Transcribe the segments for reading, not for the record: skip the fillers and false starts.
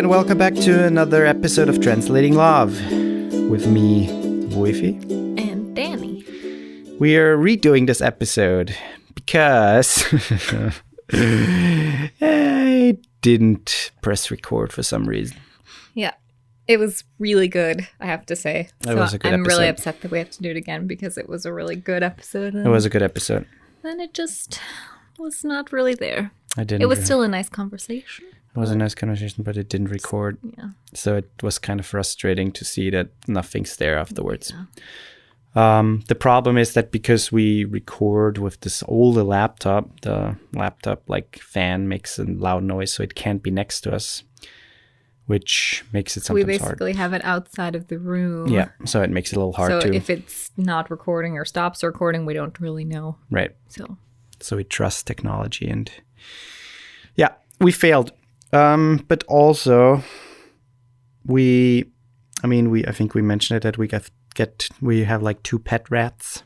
and welcome back to another episode of Translating Love with me, Woifi. And Danny. We are redoing this episode because I didn't press record for some reason. Yeah, it was really good, I have to say. It was a good I'm episode. really upset that we have to do it again because it was a really good episode. It was a good episode. And it just was not really there. It was still a nice conversation. It was a nice conversation, but it didn't record. Yeah. So it was kind of frustrating to see that nothing's there afterwards. Yeah. The problem is that because we record with this older laptop, the laptop like fan makes a loud noise, so it can't be next to us, which makes it sometimes hard. We basically have it outside of the room. Yeah, so it makes it a little hard so to. if it's not recording or stops recording, we don't really know. Right. So we trust technology, and yeah, we failed. But also, I think we mentioned it that we have like 2 pet rats.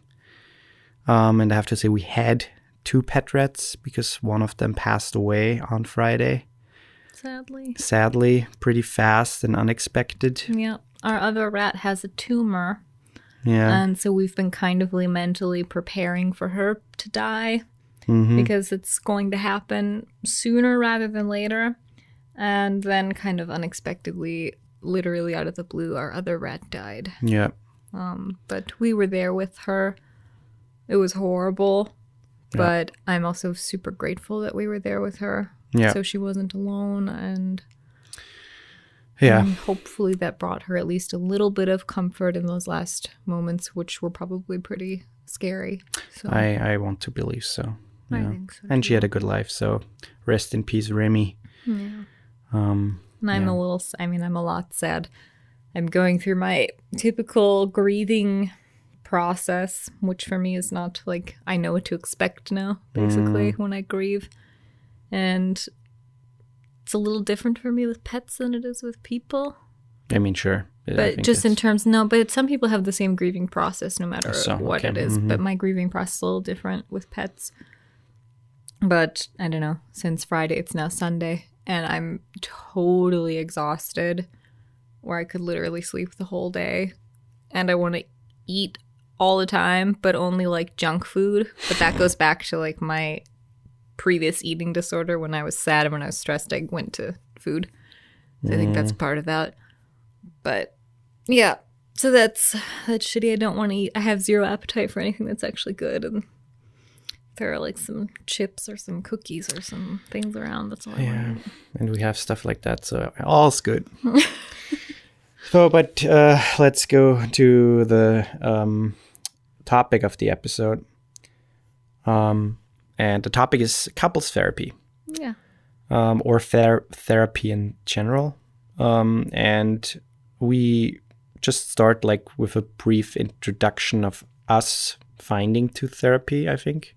And I have to say we had 2 pet rats because one of them passed away on Friday. Sadly, pretty fast and unexpected. Yeah. Our other rat has a tumor. Yeah. And so we've been kind of mentally preparing for her to die because it's going to happen sooner rather than later. And then kind of unexpectedly, literally out of the blue, our other rat died. Yeah. But we were there with her. It was horrible. Yeah. But I'm also super grateful that we were there with her. Yeah. So she wasn't alone. And hopefully that brought her at least a little bit of comfort in those last moments, which were probably pretty scary. So I want to believe so. I Yeah. think so. And too. she had a good life, so rest in peace, Remy. Yeah. And I'm I'm a lot sad. I'm going through my typical grieving process, which for me is not like, I know what to expect now, basically, when I grieve. And it's a little different for me with pets than it is with people. I mean, sure. But just in terms, but some people have the same grieving process no matter what it is. But my grieving process is a little different with pets. But I don't know, since Friday, it's now Sunday. And I'm totally exhausted, where I could literally sleep the whole day. And I want to eat all the time, but only like junk food. But that goes back to like my previous eating disorder. When I was sad and when I was stressed, I went to food. So I think that's part of that. But yeah, so that's shitty. I don't want to eat. I have zero appetite for anything that's actually good. And there are like some chips or some cookies or some things around. That's all I want to eat. And we have stuff like that, so all's good. But let's go to the topic of the episode. And the topic is couples therapy. Yeah. Or therapy in general. And we just start like with a brief introduction of us finding to therapy, I think.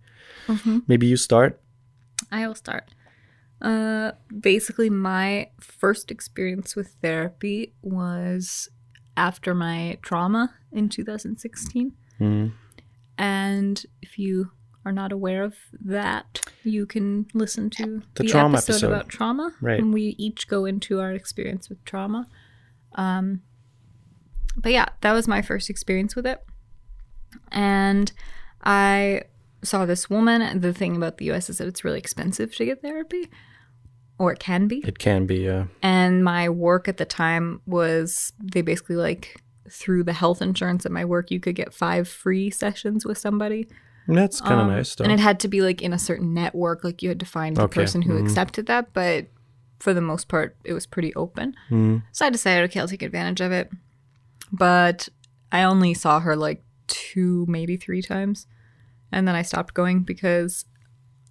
Maybe you start. I will start. Basically, my first experience with therapy was after my trauma in 2016. And if you are not aware of that, you can listen to the trauma episode about trauma. Right. And we each go into our experience with trauma. But yeah, that was my first experience with it. And I saw this woman. The thing about the US is that it's really expensive to get therapy, or it can be. It can be, yeah. And my work at the time was, they basically like, through the health insurance at my work, you could get 5 free sessions with somebody. That's kind of nice, though. And it had to be like in a certain network, like you had to find the person who accepted that. But for the most part, it was pretty open. So I decided, okay, I'll take advantage of it. But I only saw her like 2, maybe 3 times. And then I stopped going because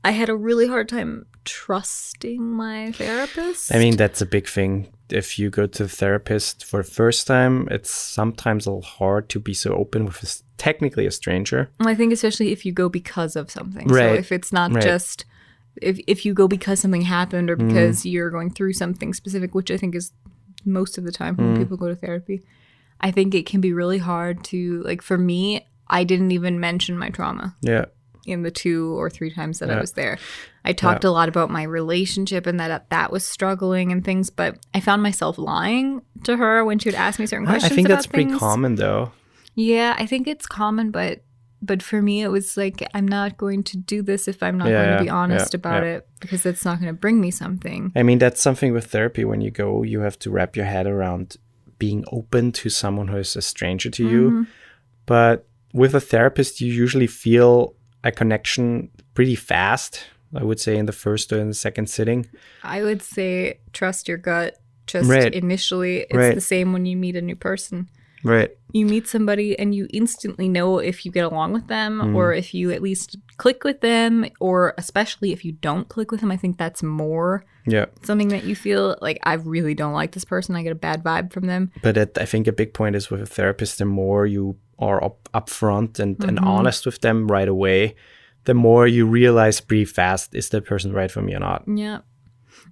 I had a really hard time trusting my therapist. I mean, that's a big thing. If you go to the therapist for the first time, it's sometimes a little hard to be so open with technically a stranger. I think especially if you go because of something. Right. So if it's not just, if you go because something happened or because you're going through something specific, which I think is most of the time when people go to therapy, I think it can be really hard to, like for me, I didn't even mention my trauma. Yeah. in the 2 or 3 times that I was there. I talked a lot about my relationship and that was struggling and things, but I found myself lying to her when she would ask me certain questions. I think about that's pretty common, though. Yeah, I think it's common, but for me, it was like, I'm not going to do this if I'm not going to be honest about it, because it's not going to bring me something. I mean, that's something with therapy. When you go, you have to wrap your head around being open to someone who is a stranger to you. But with a therapist, you usually feel a connection pretty fast, I would say, in the first or in the second sitting. I would say trust your gut. Just initially, it's the same when you meet a new person. Right. You meet somebody and you instantly know if you get along with them or if you at least click with them, or especially if you don't click with them. I think that's more something that you feel like, I really don't like this person. I get a bad vibe from them. But I think a big point is with a therapist, the more you are upfront and honest with them right away, the more you realize pretty fast, is that person right for me or not? Yeah.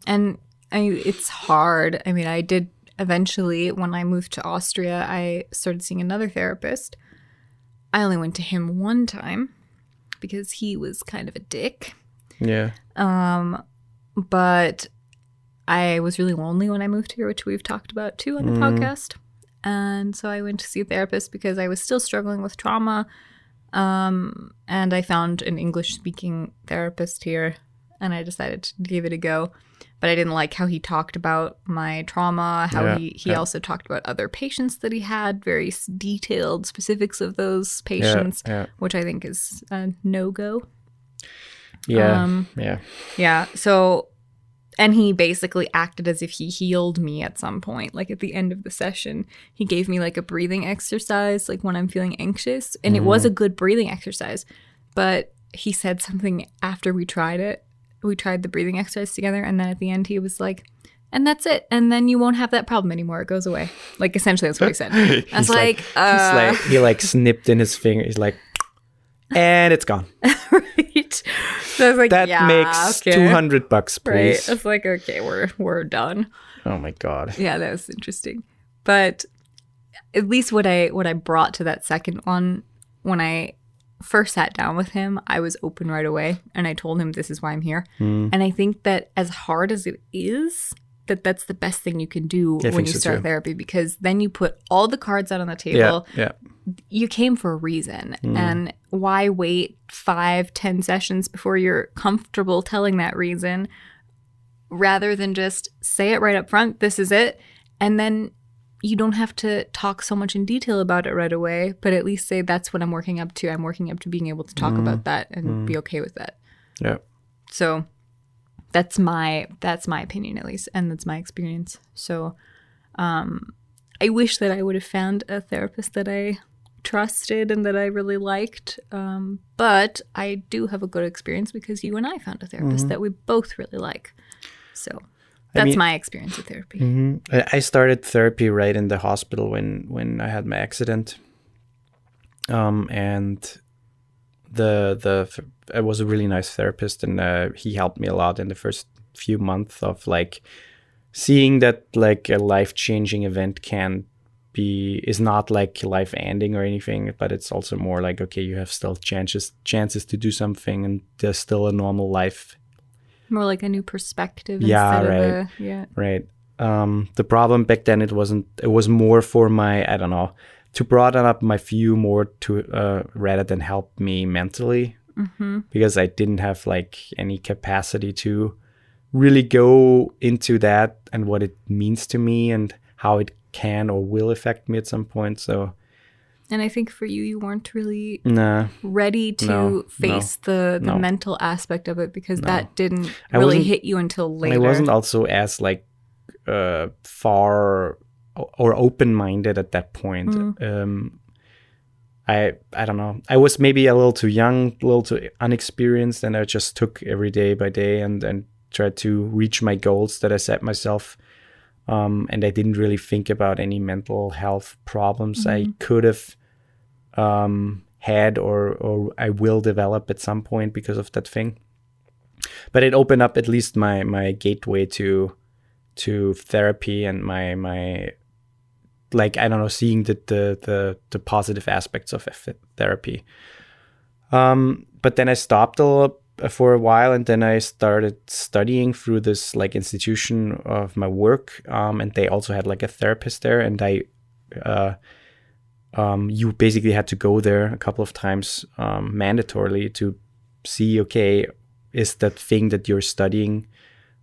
And it's hard. I mean, I did eventually, when I moved to Austria, I started seeing another therapist. I only went to him one time because he was kind of a dick. Yeah. But I was really lonely when I moved here, which we've talked about too on the podcast. And so I went to see a therapist because I was still struggling with trauma. And I found an English-speaking therapist here, and I decided to give it a go. But I didn't like how he talked about my trauma, how he also talked about other patients that he had, very detailed specifics of those patients, which I think is a no-go. Yeah. So, and he basically acted as if he healed me at some point. Like at the end of the session, he gave me like a breathing exercise, like when I'm feeling anxious. And it was a good breathing exercise. But he said something after we tried it. We tried the breathing exercise together, and then at the end he was like, and that's it, and then you won't have that problem anymore, it goes away. Like essentially that's what he said. I was he like snipped in his finger, he's like, and it's gone. Right. So I was like, that makes $200, please. Right. I was like, okay, we're done. Oh my god. Yeah, that was interesting. But at least what I brought to that second one, when I first sat down with him, I was open right away, and I told him this is why I'm here. And I think that as hard as it is, that's the best thing you can do when you start therapy, because then you put all the cards out on the table. Yeah. You came for a reason, and why wait 5-10 sessions before you're comfortable telling that reason, rather than just say it right up front, this is it, and then you don't have to talk so much in detail about it right away, but at least say that's what I'm working up to. I'm working up to being able to talk about that and be okay with that. Yeah. So that's my opinion, at least, and that's my experience. So I wish that I would have found a therapist that I trusted and that I really liked. But I do have a good experience because you and I found a therapist that we both really like. So that's my experience with therapy. I started therapy right in the hospital when I had my accident. And it was a really nice therapist, and he helped me a lot in the first few months of like seeing that like a life-changing event is not like life ending or anything, but it's also more like, okay, you have still chances to do something, and there's still a normal life. More like a new perspective. Right. The problem back then, it was more for my, I don't know, to broaden up my view more to rather than help me mentally, because I didn't have like any capacity to really go into that and what it means to me and how it can or will affect me at some point. So, and I think for you, you weren't really ready to face the mental aspect of it, because that didn't really hit you until later. I wasn't also as like far or open-minded at that point. I don't know. I was maybe a little too young, a little too inexperienced, and I just took every day by day and tried to reach my goals that I set myself. And I didn't really think about any mental health problems I could have had or I will develop at some point because of that thing. But it opened up at least my gateway to therapy and my like, I don't know, seeing the positive aspects of therapy. But but then I stopped a little for a while, and then I started studying through this like institution of my work, and they also had like a therapist there, and you basically had to go there a couple of times mandatorily to see, okay, is that thing that you're studying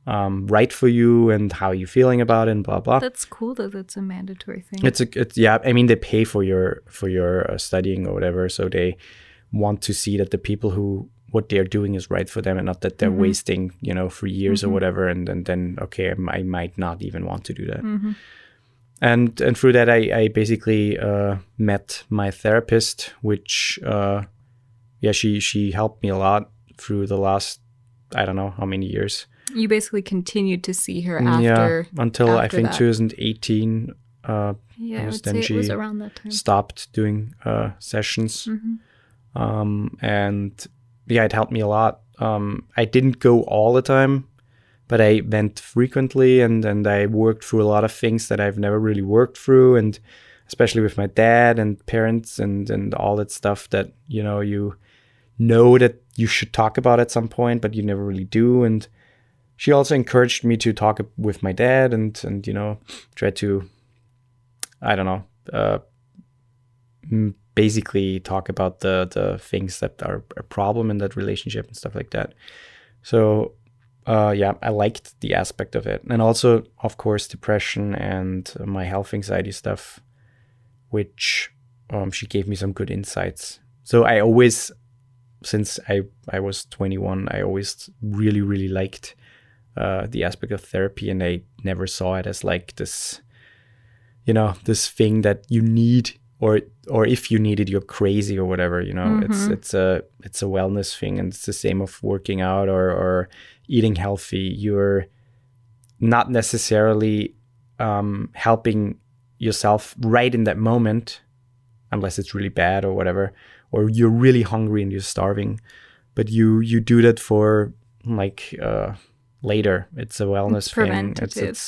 right for you, and how are you feeling about it, and blah blah. That's cool that that's a mandatory thing. It's yeah. I mean, they pay for your studying or whatever, so they want to see that the people who what they're doing is right for them, and not that they're wasting 3 years or whatever, and then okay, I might not even want to do that. And through that, I basically met my therapist, which she helped me a lot through the last, I don't know how many years. You basically continued to see her after until I think that. 2018. I would say it was around that time. Stopped doing sessions, and it helped me a lot. I didn't go all the time, but I went frequently, and I worked through a lot of things that I've never really worked through, and especially with my dad and parents and all that stuff that you know that you should talk about at some point, but you never really do. And she also encouraged me to talk with my dad and try to, I don't know, basically talk about the things that are a problem in that relationship and stuff like that. So I liked the aspect of it. And also, of course, depression and my health anxiety stuff, which she gave me some good insights. So I always, since I was 21, I always really, really liked the aspect of therapy, and I never saw it as like this, this thing that you need, or if you need it, you're crazy or whatever. It's a wellness thing, and it's the same of working out or eating healthy. You're not necessarily helping yourself right in that moment, unless it's really bad or whatever, or you're really hungry and you're starving, but you do that for like later. It's a wellness thing.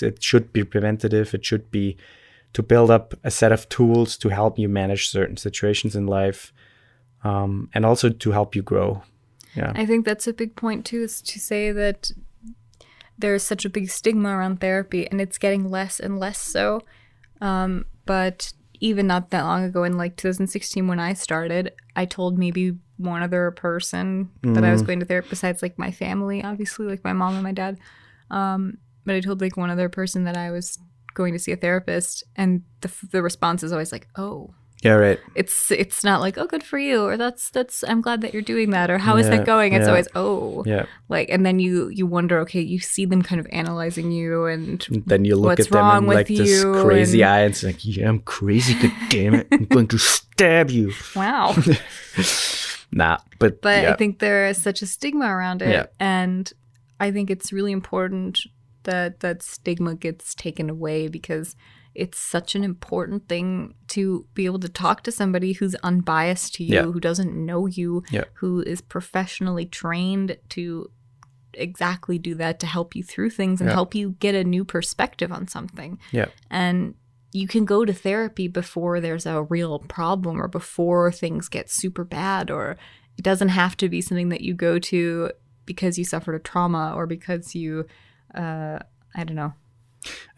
It should be preventative. It should be to build up a set of tools to help you manage certain situations in life, and also to help you grow. Yeah, I think that's a big point too, is to say that there's such a big stigma around therapy, and it's getting less and less so. But even not that long ago, in like 2016 when I started, I told maybe one other person that I was going to therapy, besides like my family, obviously, like my mom and my dad. But I told like one other person that I was going to see a therapist, and the response is always like, oh. Yeah, right. It's not like, oh, good for you, or that's I'm glad that you're doing that, or how is that going? It's always, oh. Yeah. Like, and then you wonder, okay, you see them kind of analyzing you, and then you look at them and like this crazy eye, and it's like, yeah, I'm crazy, god damn it. I'm going to stab you. Wow. Nah, but I think there is such a stigma around it, and I think it's really important that stigma gets taken away, because it's such an important thing to be able to talk to somebody who's unbiased to you, who doesn't know you, who is professionally trained to exactly do that, to help you through things and help you get a new perspective on something. Yeah. And you can go to therapy before there's a real problem, or before things get super bad, or it doesn't have to be something that you go to because you suffered a trauma, or because you, I don't know,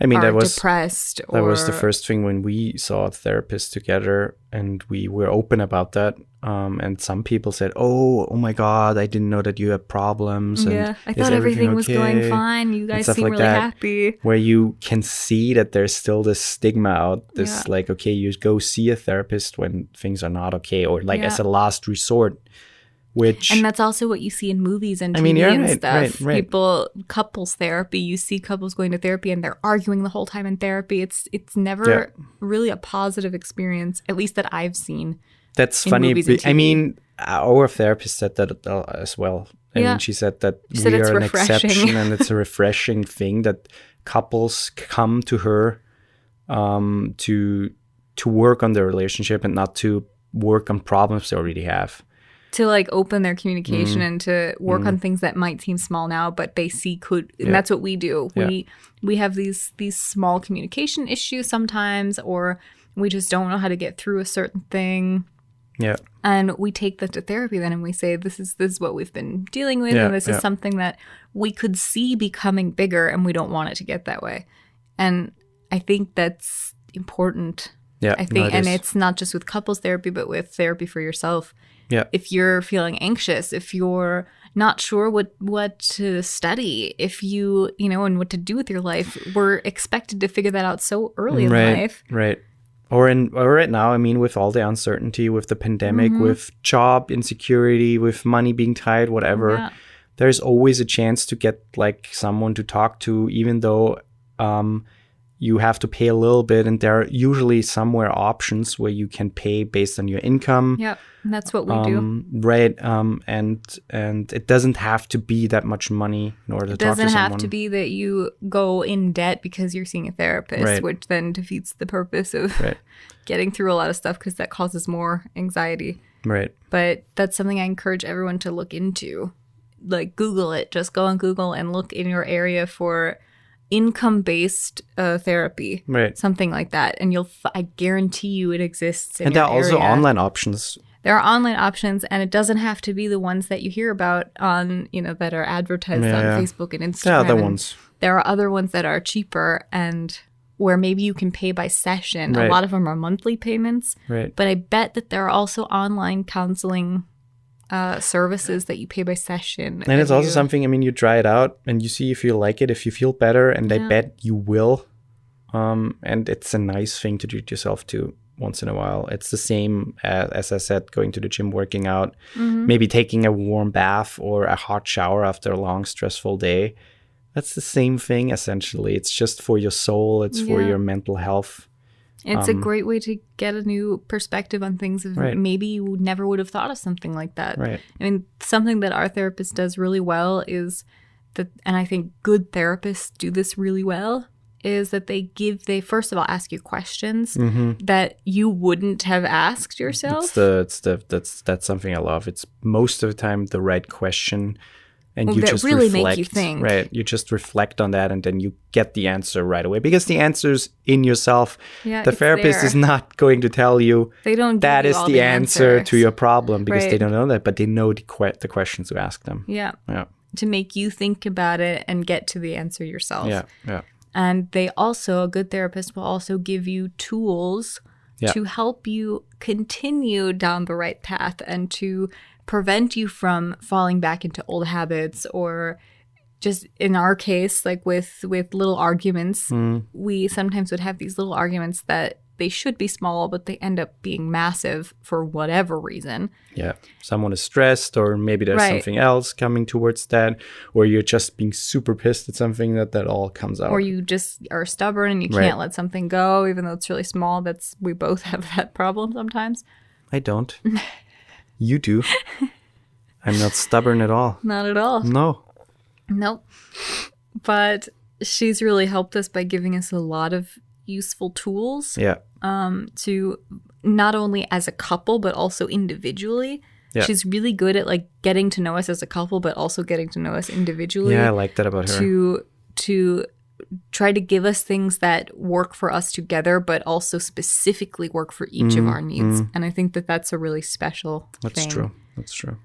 I mean, that was depressed. That was the first thing when we saw a therapist together, and we were open about that. And some people said, "Oh my God, I didn't know that you had problems." Yeah, I thought everything was going fine. You guys seem really happy. Where you can see that there's still this stigma out. This like, okay, you go see a therapist when things are not okay, or like as a last resort. And that's also what you see in movies and TV and stuff. Right. Couples therapy. You see couples going to therapy and they're arguing the whole time in therapy. It's never really a positive experience, at least that I've seen. That's funny. I mean, our therapist said that as well. I mean, she said that we are an exception, and it's a refreshing thing that couples come to her to work on their relationship, and not to work on problems they already have. To like open their communication and to work on things that might seem small now, but they see could, and that's what we do. We have these small communication issues sometimes, or we just don't know how to get through a certain thing. Yeah. And we take that to therapy then and we say, this is what we've been dealing with. And this is something that we could see becoming bigger and we don't want it to get that way. And I think that's important. Yeah. I think, and it's not just with couples therapy, but with therapy for yourself. Yeah. If you're feeling anxious, if you're not sure what to study, if you know, and what to do with your life, we're expected to figure that out so early in life. Right. Or right now, I mean, with all the uncertainty, with the pandemic, with job insecurity, with money being tight, whatever, there's always a chance to get like someone to talk to, even though you have to pay a little bit, and there are usually somewhere options where you can pay based on your income. Yeah, and that's what we do. Right. And it doesn't have to be that much money in order to talk to someone. It doesn't have to be that you go in debt because you're seeing a therapist, which then defeats the purpose of getting through a lot of stuff because that causes more anxiety. Right. But that's something I encourage everyone to look into. Like, Google it. Just go on Google and look in your area for income-based therapy, something like that, and I guarantee you it exists in and your there are also area. online options. There are online options, and it doesn't have to be the ones that you hear about on, you know, that are advertised on Facebook and Instagram. There are other ones. There are other ones that are cheaper and where maybe you can pay by session. A lot of them are monthly payments, but I bet that there are also online counseling services that you pay by session. And it's also something, I mean, you try it out and you see if you like it, if you feel better, and I bet you will. And it's a nice thing to treat yourself to once in a while. It's the same as I said, going to the gym, working out, maybe taking a warm bath or a hot shower after a long, stressful day. That's the same thing, essentially. It's just for your soul. It's for your mental health. It's a great way to get a new perspective on things. Maybe you never would have thought of something like that. Right. I mean, something that our therapist does really well is that, and I think good therapists do this really well, is that they first of all ask you questions that you wouldn't have asked yourself. That's something I love. It's most of the time the right question. And you just really reflect, make you think. Right? You just reflect on that, and then you get the answer right away because the answer's in yourself. Yeah, the therapist is not going to tell you that is the answer to your problem because they don't know that, but they know the questions to ask them. Yeah. To make you think about it and get to the answer yourself. Yeah. And a good therapist will also give you tools to help you continue down the right path and to prevent you from falling back into old habits, or just in our case, like with little arguments, we sometimes would have these little arguments that they should be small, but they end up being massive for whatever reason. Yeah. Someone is stressed, or maybe there's something else coming towards that, or you're just being super pissed at something that all comes out. Or you just are stubborn and you can't let something go, even though it's really small. We both have that problem sometimes. I don't. You do. I'm not stubborn at all. Not at all. No. Nope. But she's really helped us by giving us a lot of useful tools. Yeah. To not only as a couple, but also individually. Yeah. She's really good at like getting to know us as a couple, but also getting to know us individually. Yeah, I like that about her. To try to give us things that work for us together, but also specifically work for each of our needs. And I think that that's a really special thing. That's true.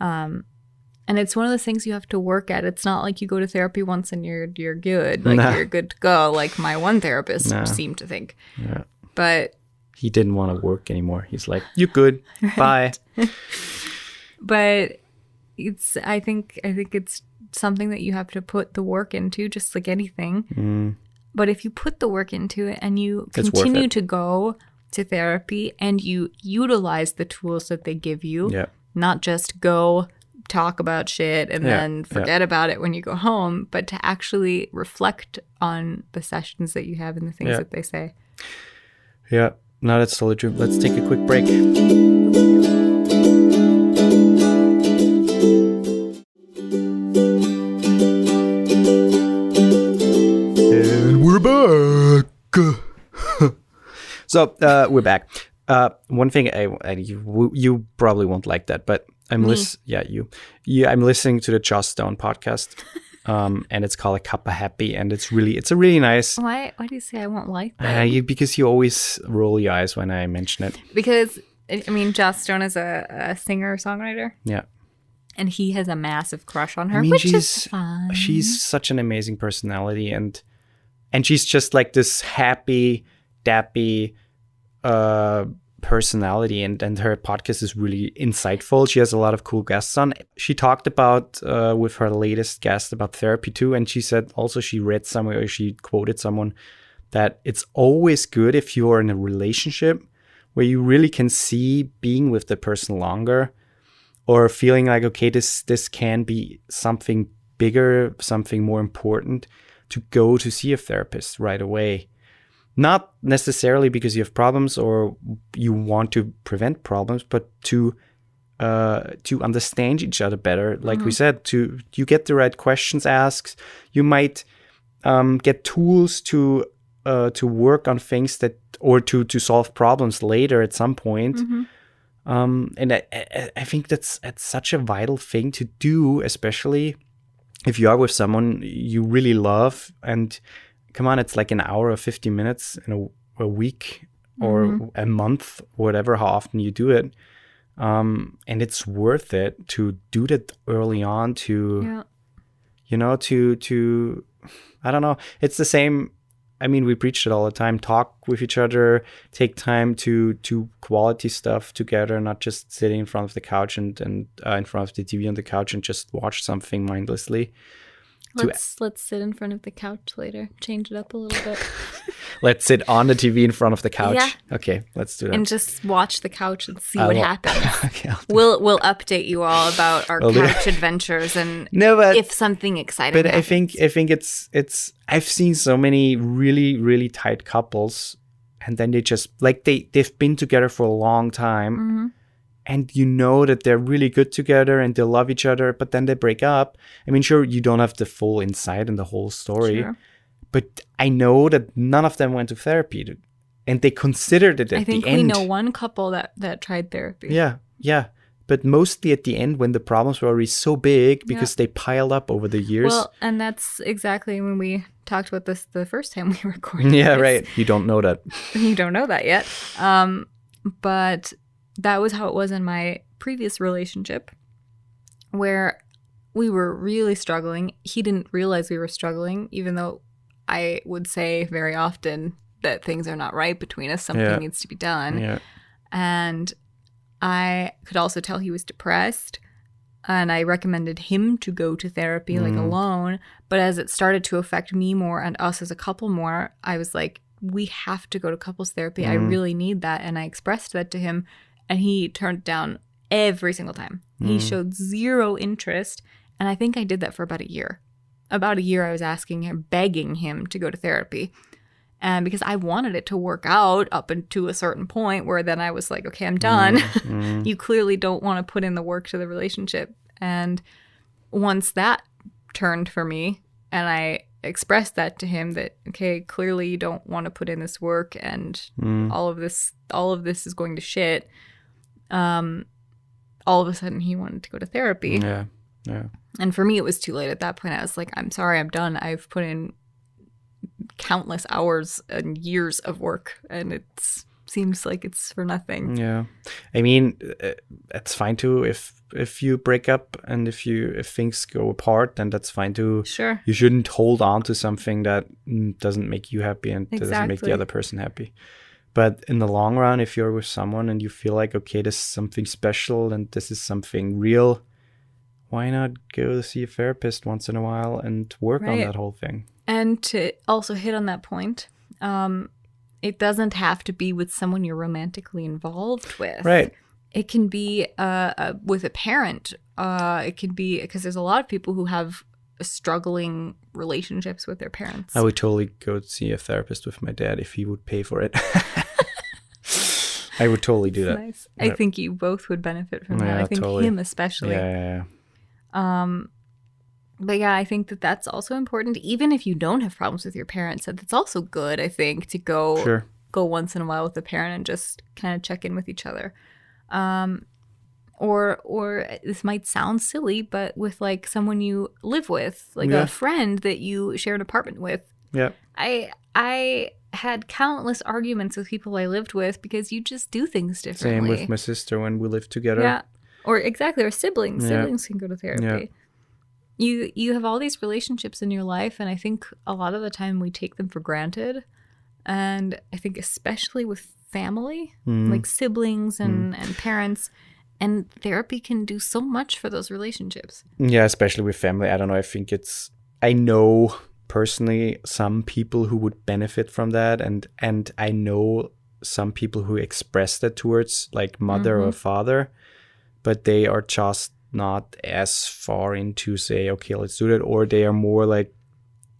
And it's one of those things you have to work at. It's not like you go to therapy once and you're good. Like you're good to go. Like my one therapist seemed to think. Yeah. But he didn't want to work anymore. He's like, "You good? Bye." But I think it's something that you have to put the work into, just like anything. But if you put the work into it and you continue to go to therapy and you utilize the tools that they give you, not just go talk about shit and then forget about it when you go home, but to actually reflect on the sessions that you have and the things that they say. Yeah, no, that's totally true. Let's take a quick break. So we're back. One thing you probably won't like that, but I'm listening to the Joss Stone podcast, and it's called A Cup of Happy, and it's a really nice. Why do you say I won't like that? Because you always roll your eyes when I mention it. Because I mean, Joss Stone is a singer-songwriter. Yeah. And he has a massive crush on her, I mean, which is fun. She's such an amazing personality, and she's just like this happy, dappy personality, and her podcast is really insightful. She has a lot of cool guests on. She talked about with her latest guest about therapy too, and she said also she read somewhere, or she quoted someone, that it's always good if you're in a relationship where you really can see being with the person longer, or feeling like, okay, this can be something bigger, something more important, to go to see a therapist right away. Not necessarily because you have problems or you want to prevent problems, but to understand each other better. Like we said, you get the right questions asked. You might get tools to work on things that, or to solve problems later at some point. And I think that's such a vital thing to do, especially if you are with someone you really love. And come on, it's like an hour or 50 minutes in a week or a month, whatever, how often you do it. And it's worth it to do that early on to, to, I don't know. It's the same. I mean, we preach it all the time. Talk with each other, take time to quality stuff together, not just sitting in front of the couch and in front of the TV on the couch and just watch something mindlessly. Let's sit in front of the couch later. Change it up a little bit. Let's sit on the TV in front of the couch. Yeah. Okay, let's do that. And just watch the couch and see what happens. Okay, we'll update you all about our couch adventures and if something exciting happens. I think it's I've seen so many really, really tight couples, and then they just like they've been together for a long time. And you know that they're really good together and they love each other, but then they break up. I mean, sure, you don't have the full insight in the whole story, but I know that none of them went to therapy, and they considered it at the end. I think we know one couple that tried therapy. Yeah. But mostly at the end, when the problems were already so big because they piled up over the years. Well, and that's exactly when we talked about this the first time we recorded. Yeah, right. You don't know that. You don't know that yet. But that was how it was in my previous relationship, where we were really struggling. He didn't realize we were struggling, even though I would say very often that things are not right between us. Something needs to be done. Yeah. And I could also tell he was depressed, and I recommended him to go to therapy like alone. But as it started to affect me more and us as a couple more, I was like, we have to go to couples therapy. I really need that. And I expressed that to him. And he turned it down every single time. He showed zero interest. And I think I did that for about a year. About a year, I was asking him, begging him to go to therapy. And because I wanted it to work out up to a certain point where then I was like, okay, I'm done. You clearly don't want to put in the work to the relationship. And once that turned for me, and I expressed that to him that, okay, clearly you don't want to put in this work, and all of this is going to shit. All of a sudden he wanted to go to therapy. Yeah. And for me, it was too late at that point. I was like, I'm sorry, I'm done. I've put in countless hours and years of work, and it seems like it's for nothing. Yeah. I mean, it's fine too if you break up, and if things go apart, then that's fine too. Sure. You shouldn't hold on to something that doesn't make you happy and doesn't make the other person happy. But in the long run, if you're with someone and you feel like, okay, this is something special and this is something real, why not go see a therapist once in a while and work on that whole thing? And to also hit on that point, it doesn't have to be with someone you're romantically involved with. Right. It can be with a parent. It can be, because there's a lot of people who have struggling relationships with their parents. I would totally go see a therapist with my dad if he would pay for it. I would totally do that. Nice. I think you both would benefit from that. I think him especially. Yeah. But yeah, I think that's also important. Even if you don't have problems with your parents, that's also good, I think, to go once in a while with a parent and just kind of check in with each other. Or this might sound silly, but with like someone you live with, like a friend that you share an apartment with. Yeah. I had countless arguments with people I lived with because you just do things differently. Same with my sister when we lived together. Yeah. Or siblings. Yeah. Siblings can go to therapy. Yeah. You have all these relationships in your life, and I think a lot of the time we take them for granted. And I think especially with family, like siblings and parents, and therapy can do so much for those relationships. Yeah, especially with family. I don't know. I know personally some people who would benefit from that. And I know some people who express that towards like mother or father, but they are just not as far into say, okay, let's do that. Or they are more like,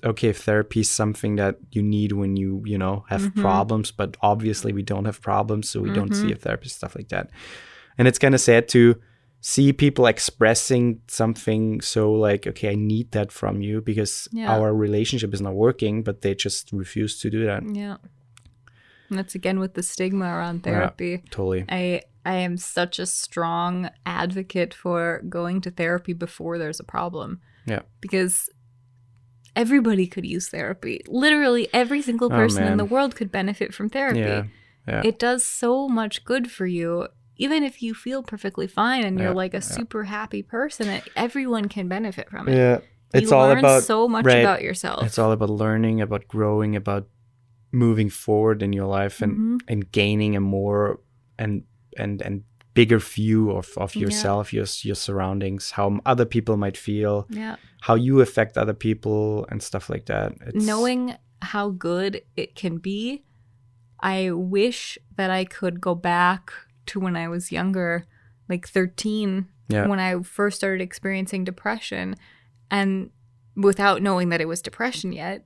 okay, therapy is something that you need when you have problems, but obviously we don't have problems, so we don't see a therapist, stuff like that. And it's kind of sad to see people expressing something so like, okay, I need that from you because our relationship is not working, but they just refuse to do that. Yeah. And that's again with the stigma around therapy. Yeah, totally. I am such a strong advocate for going to therapy before there's a problem. Yeah. Because everybody could use therapy. Literally every single person in the world could benefit from therapy. Yeah. Yeah. It does so much good for you. Even if you feel perfectly fine and you're like a super happy person, everyone can benefit from it. Yeah. It's you all learn about so much about yourself. It's all about learning, about growing, about moving forward in your life and gaining a more and bigger view of yourself, your surroundings, how other people might feel, how you affect other people and stuff like that. Knowing how good it can be, I wish that I could go back to when I was younger, like 13, when I first started experiencing depression, and without knowing that it was depression yet,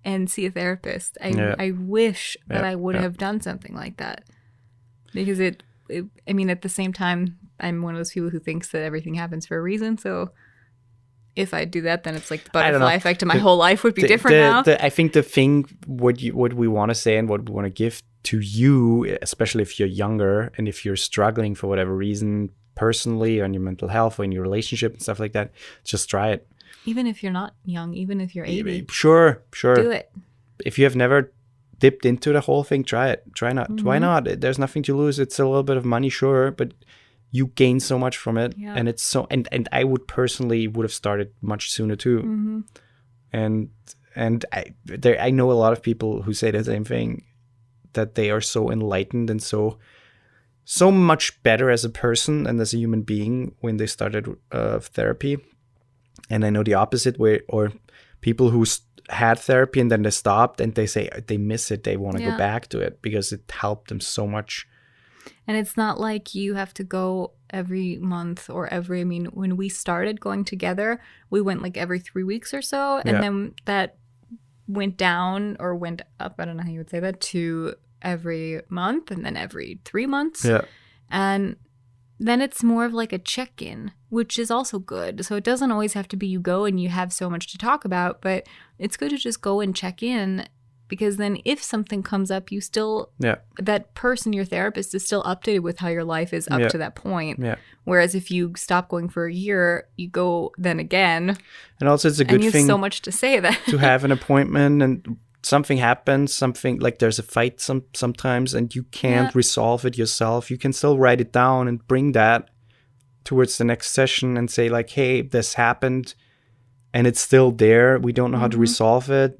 and see a therapist. I wish that I would have done something like that, because I mean, at the same time, I'm one of those people who thinks that everything happens for a reason. So if I do that, then it's like the butterfly effect, and my whole life would be different now. I think the thing, what we want to say and what we want to give to you, especially if you're younger and if you're struggling for whatever reason, personally, on your mental health or in your relationship and stuff like that, just try it. Even if you're not young, even if you're 80. Sure. Do it. If you have never dipped into the whole thing, try it. Why not? There's nothing to lose. It's a little bit of money, sure, but you gain so much from it. Yeah. And it's so, and I would have started much sooner too. And I know a lot of people who say the same thing, that they are so enlightened and so much better as a person and as a human being when they started therapy. And I know the opposite way, or people who had therapy and then they stopped and they say they miss it. They want to go back to it because it helped them so much. And it's not like you have to go every month or I mean, when we started going together, we went like every 3 weeks or so. And then that went down or went up, I don't know how you would say that, to every month and then every 3 months. Yeah. And then it's more of like a check-in, which is also good. So it doesn't always have to be you go and you have so much to talk about, but it's good to just go and check in, because then if something comes up, you still, that person, your therapist, is still updated with how your life is up to that point. Yeah. Whereas if you stop going for a year, you go then again. And also it's a good thing. And you have so much to say that. To have an appointment and something happens, something like there's a fight sometimes and you can't resolve it yourself. You can still write it down and bring that towards the next session and say like, hey, this happened and it's still there. We don't know how to resolve it.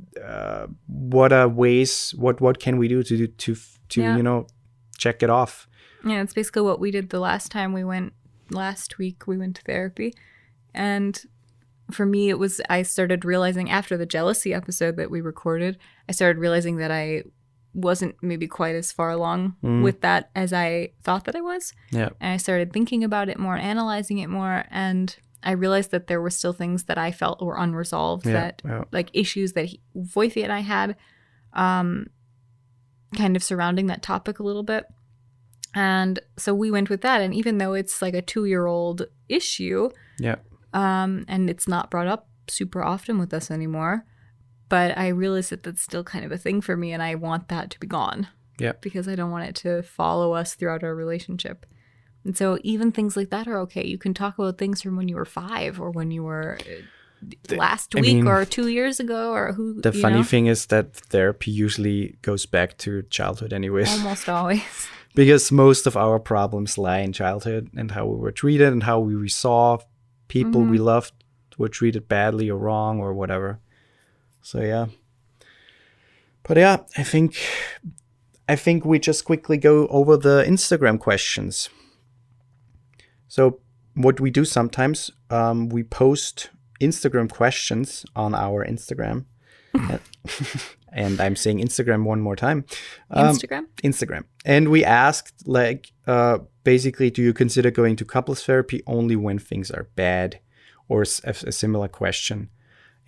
What are ways, what can we do to check it off? Yeah, it's basically what we did the last time last week we went to therapy. And for me, it was, I started realizing after the jealousy episode that we recorded, I started realizing that I wasn't maybe quite as far along with that as I thought that I was. Yeah. And I started thinking about it more, analyzing it more, and I realized that there were still things that I felt were unresolved, like issues that Woifi and I had, kind of surrounding that topic a little bit. And so we went with that. And even though it's like a 2-year-old issue, and it's not brought up super often with us anymore, but I realized that that's still kind of a thing for me, and I want that to be gone. Yeah. Because I don't want it to follow us throughout our relationship. And so even things like that are okay. You can talk about things from when you were 5 or when you were last week or 2 years ago or who. The funny thing is that therapy usually goes back to childhood anyways. Almost always. Because most of our problems lie in childhood and how we were treated and how we saw people we loved were treated badly or wrong or whatever. So yeah. But yeah, I think we just quickly go over the Instagram questions. So what we do sometimes, we post Instagram questions on our Instagram. And I'm saying Instagram one more time. Instagram. And we asked, like, basically, do you consider going to couples therapy only when things are bad? Or a similar question.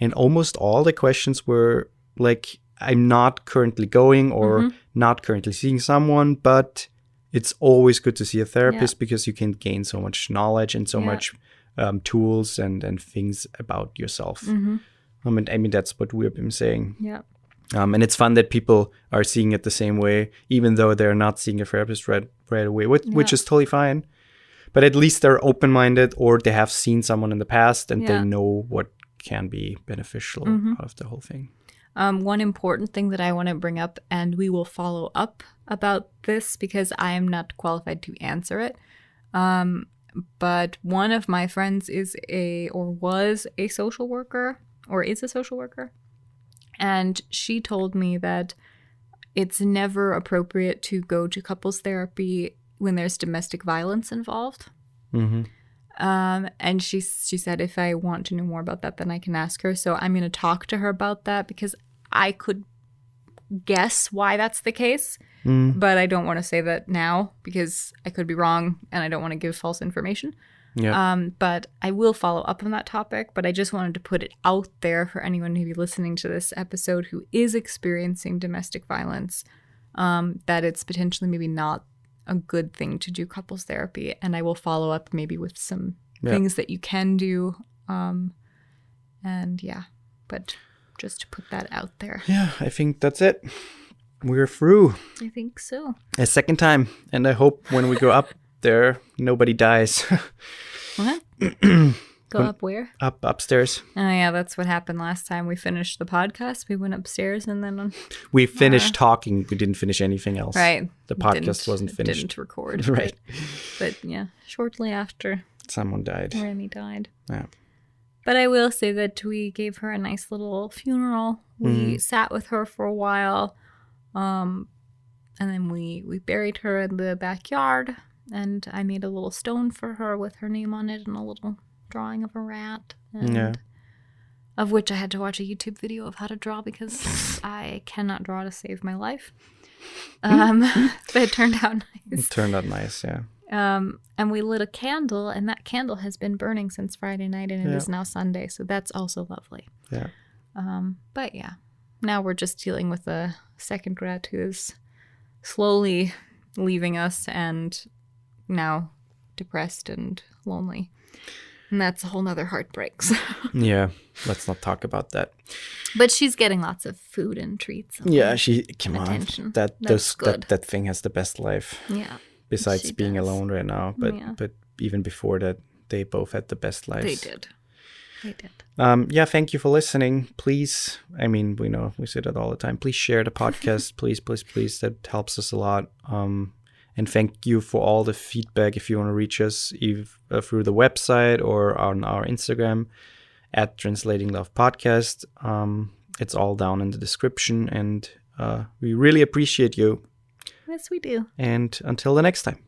And almost all the questions were like, I'm not currently going or not currently seeing someone, but it's always good to see a therapist because you can gain so much knowledge and so much tools and things about yourself. I mean, that's what we've been saying. Yeah. And it's fun that people are seeing it the same way, even though they're not seeing a therapist right away, which is totally fine. But at least they're open-minded or they have seen someone in the past and they know what can be beneficial out of the whole thing. One important thing that I want to bring up, and we will follow up about this because I am not qualified to answer it. But one of my friends was a social worker or is a social worker. And she told me that it's never appropriate to go to couples therapy when there's domestic violence involved. And she said if I want to know more about that, then I can ask her. So I'm going to talk to her about that because I could guess why that's the case. But I don't want to say that now because I could be wrong and I don't want to give false information. But I will follow up on that topic. But I just wanted to put it out there for anyone who be listening to this episode who is experiencing domestic violence, that it's potentially maybe not a good thing to do couples therapy. And I will follow up maybe with some things that you can do. But just to put that out there. Yeah, I think that's it. We're through. I think so. A second time. And I hope when we go up there, nobody dies. What? Go up where? Upstairs. Oh, yeah, that's what happened last time we finished the podcast. We went upstairs and then... we finished talking. We didn't finish anything else. Right. The podcast wasn't finished. Didn't record. Right. But yeah, shortly after... someone died. Remy died. Yeah. But I will say that we gave her a nice little funeral. We sat with her for a while. And then we buried her in the backyard. And I made a little stone for her with her name on it and a little drawing of a rat. And of which I had to watch a YouTube video of how to draw because I cannot draw to save my life. But it turned out nice. It turned out nice, yeah. And we lit a candle, and that candle has been burning since Friday night, and it is now Sunday, so that's also lovely. Yeah. But yeah, now we're just dealing with a second rat who is slowly leaving us and now depressed and lonely. And that's a whole nother heartbreak. So. Yeah, let's not talk about that. But she's getting lots of food and treats. And attention. That thing has the best life. Yeah. Besides being alone right now. But even before that, they both had the best lives. They did. Thank you for listening. Please, I mean, we know we say that all the time. Please share the podcast. Please. That helps us a lot. And thank you for all the feedback. If you want to reach us through the website or on our Instagram at Translating Love Podcast. It's all down in the description. And we really appreciate you. Yes, we do. And until the next time.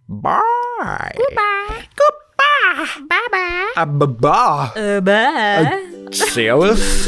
Bye. Goodbye. Bye-bye. Bye-bye. Bye. Servus.